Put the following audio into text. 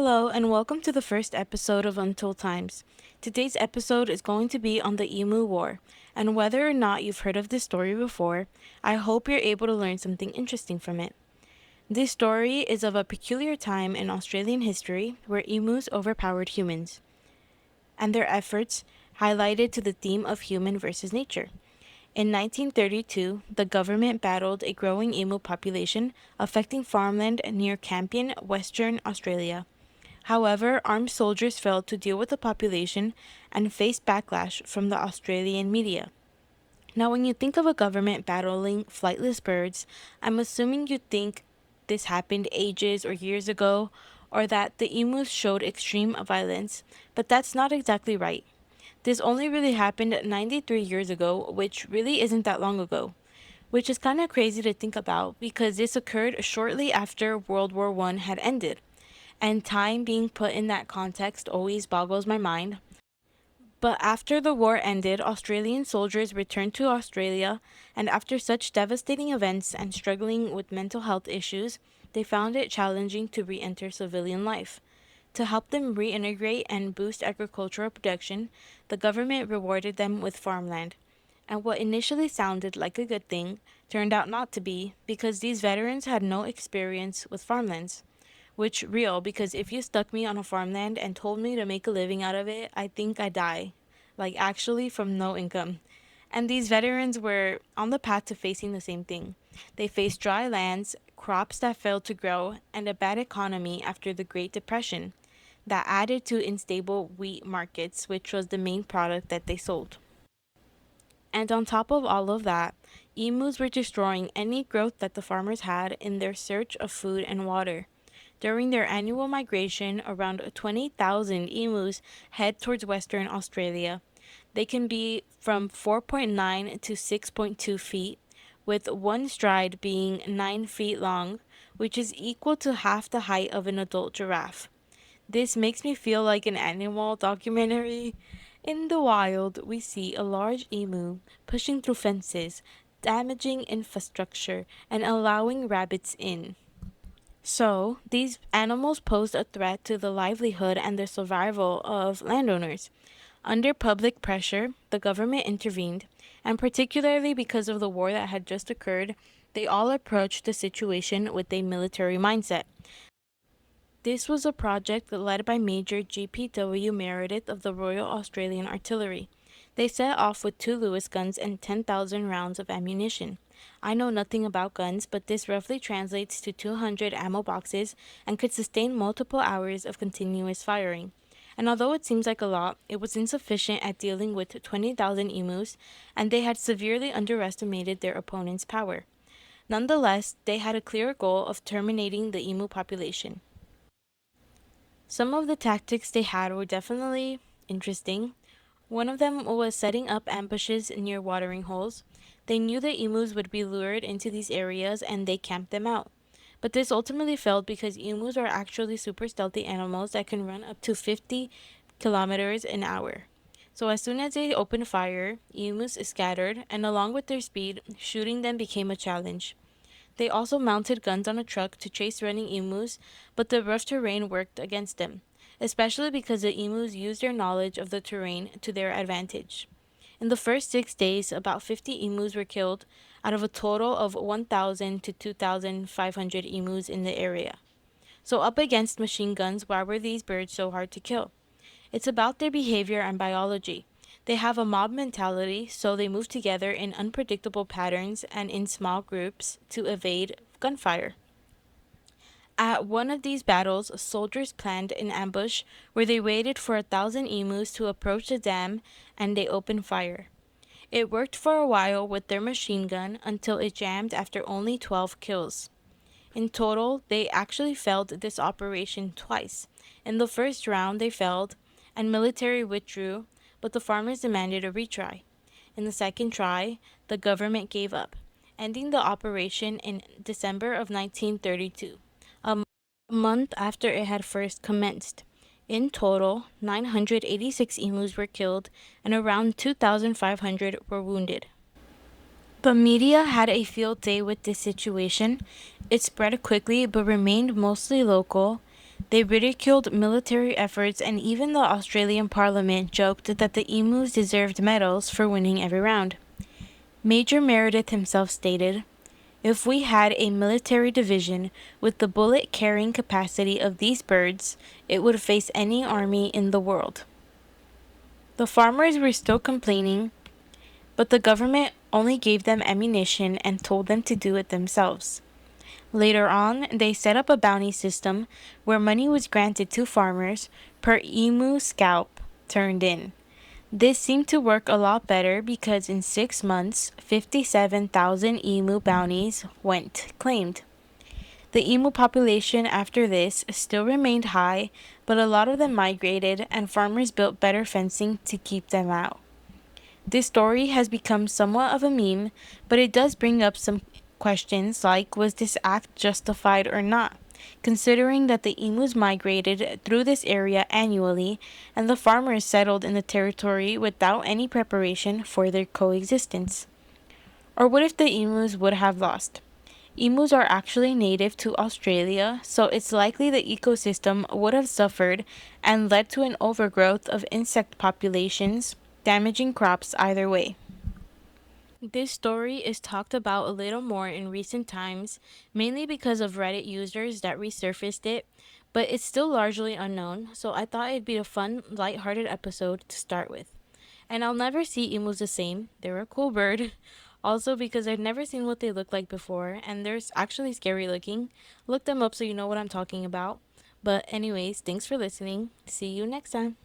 Hello, and welcome to the first episode of Untold Times. Today's episode is going to be on the Emu War, and whether or not you've heard of this story before, I hope you're able to learn something interesting from it. This story is of a peculiar time in Australian history where emus overpowered humans, and their efforts highlighted to the theme of human versus nature. In 1932, the government battled a growing emu population affecting farmland near Campion, Western Australia. However, armed soldiers failed to deal with the population and faced backlash from the Australian media. Now, when you think of a government battling flightless birds, I'm assuming you think this happened ages or years ago, or that the emus showed extreme violence, but that's not exactly right. This only really happened 93 years ago, which really isn't that long ago, which is kind of crazy to think about because this occurred shortly after World War I had ended. And time being put in that context always boggles my mind. But after the war ended, Australian soldiers returned to Australia, and after such devastating events and struggling with mental health issues, they found it challenging to re enter civilian life. To help them reintegrate and boost agricultural production, the government rewarded them with farmland. And what initially sounded like a good thing turned out not to be because these veterans had no experience with farmlands. Which real, because if you stuck me on a farmland and told me to make a living out of it, I think I'd die. Like actually from no income. And these veterans were on the path to facing the same thing. They faced dry lands, crops that failed to grow, and a bad economy after the Great Depression that added to unstable wheat markets, which was the main product that they sold. And on top of all of that, emus were destroying any growth that the farmers had in their search of food and water. During their annual migration, around 20,000 emus head towards Western Australia. They can be from 4.9 to 6.2 feet, with one stride being 9 feet long, which is equal to half the height of an adult giraffe. This makes me feel like an animal documentary. In the wild, we see a large emu pushing through fences, damaging infrastructure, and allowing rabbits in. So, these animals posed a threat to the livelihood and the survival of landowners. Under public pressure, the government intervened, and particularly because of the war that had just occurred, they all approached the situation with a military mindset. This was a project led by Major G.P.W. Meredith of the Royal Australian Artillery. They set off with 2 Lewis guns and 10,000 rounds of ammunition. I know nothing about guns, but this roughly translates to 200 ammo boxes and could sustain multiple hours of continuous firing. And although it seems like a lot, it was insufficient at dealing with 20,000 emus, and they had severely underestimated their opponent's power. Nonetheless, they had a clear goal of terminating the emu population. Some of the tactics they had were definitely interesting. One of them was setting up ambushes near watering holes. They knew the emus would be lured into these areas and they camped them out. But this ultimately failed because emus are actually super stealthy animals that can run up to 50 kilometers an hour. So as soon as they opened fire, emus scattered, and along with their speed, shooting them became a challenge. They also mounted guns on a truck to chase running emus, but the rough terrain worked against them, especially because the emus used their knowledge of the terrain to their advantage. In the first 6 days, about 50 emus were killed out of a total of 1,000 to 2,500 emus in the area. So, up against machine guns, why were these birds so hard to kill? It's about their behavior and biology. They have a mob mentality, so they move together in unpredictable patterns and in small groups to evade gunfire. At one of these battles, soldiers planned an ambush where they waited for 1,000 emus to approach the dam and they opened fire. It worked for a while with their machine gun until it jammed after only 12 kills. In total, they actually failed this operation twice. In the first round, they failed, and military withdrew, but the farmers demanded a retry. In the second try, the government gave up, ending the operation in December of 1932, a month after it had first commenced. In total, 986 emus were killed and around 2,500 were wounded. The media had a field day with this situation. It spread quickly but remained mostly local, They ridiculed military efforts, and even the Australian Parliament joked that the emus deserved medals for winning every round. Major Meredith himself stated, "If we had a military division with the bullet carrying capacity of these birds, it would face any army in the world." The farmers were still complaining, but the government only gave them ammunition and told them to do it themselves. Later on, they set up a bounty system where money was granted to farmers per emu scalp turned in. This seemed to work a lot better because in 6 months, 57,000 emu bounties went claimed. The emu population after this still remained high, but a lot of them migrated and farmers built better fencing to keep them out. This story has become somewhat of a meme, but it does bring up some questions like, was this act justified or not? Considering that the emus migrated through this area annually and the farmers settled in the territory without any preparation for their coexistence. Or what if the emus would have lost? Emus are actually native to Australia, so it's likely the ecosystem would have suffered and led to an overgrowth of insect populations, damaging crops either way. This story is talked about a little more in recent times, mainly because of Reddit users that resurfaced it, but it's still largely unknown, so I thought it'd be a fun, light-hearted episode to start with. And I'll never see emus the same. They're a cool bird. Also, because I've never seen what they look like before, and they're actually scary looking. Look them up so you know what I'm talking about. But, anyways, thanks for listening. See you next time.